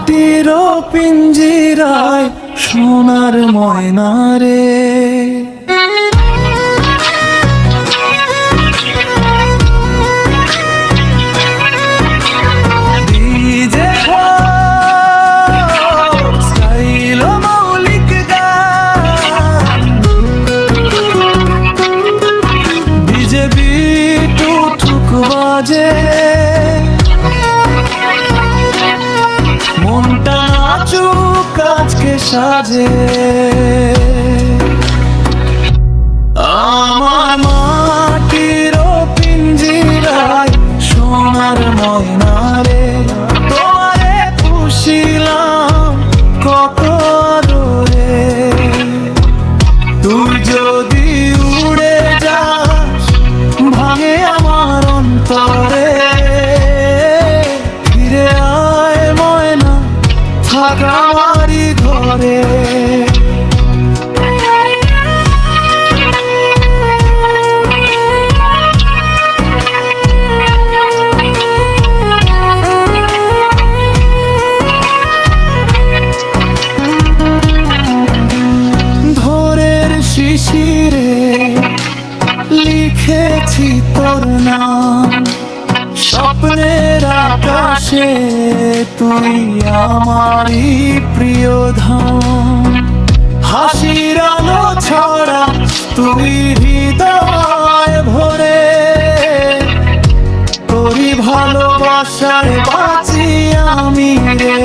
মাটির পিঞ্জিরায় সোনার ময়না রে। মনটা নাচুক আজকে সাজে, আমার মাটির পিঞ্জিরায় সোনার ময়না রে। তোমারে পুষিলাম কত আদরে, তুই যদি উড়ে যাস ভাঙে আমার অন্তরে। আমারি ঘরে ভোরের শিশিরে লিখেছি তোর নাম, স্বপ্নের আকাশে তুই আমারই প্রিয় ধাম। হাসির আলো ছড়া তুই হৃদয় ভরে, তোরই ভালোবাসায় বাঁচি আমি রে।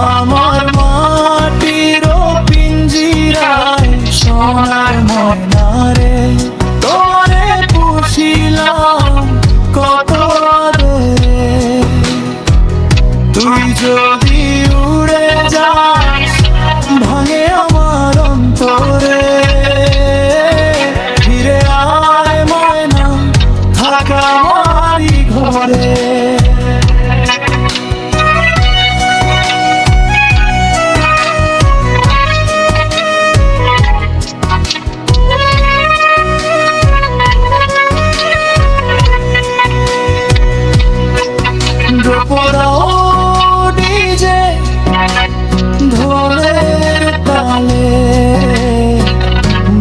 আমার মাটির পিঞ্জিরায় সোনার ময়না রে। তোরে পুষিলাম কত আদরে, তুই যদি উড়ে যাস ভাঙে আমার অন্তরে। ফিরে আয় ময়না থাক আমারি ঘরে।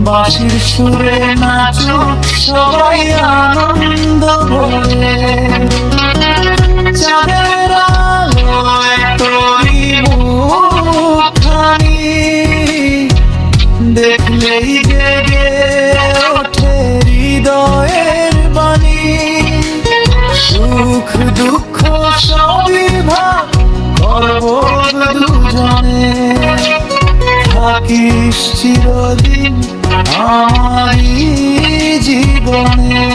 বাঁশির সুরে নাচুক সবাই আনন্দ ভরে, চাঁদের আলোয় তোরি মুখখানি দেখলেই জেগে ওঠে হৃদয়ের বাণী। সুখ দুঃখ সবই ভাগ করব দুজনে, থাকিস চিরদিন আমারই জীবনে।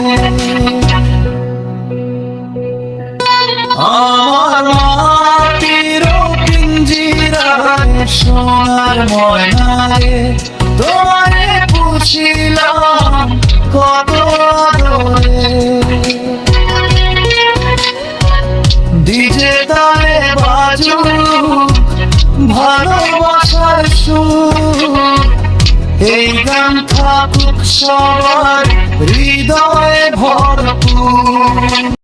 আমার মাটির পিঞ্জিরায় সোনার ময়না রে। তোমারে পুষিলাম কত আদরে, ডিজে তালে বাজুক ভালোবাসার সুর। এই গান থাকুক সবার হৃদয়ে ভরপুর।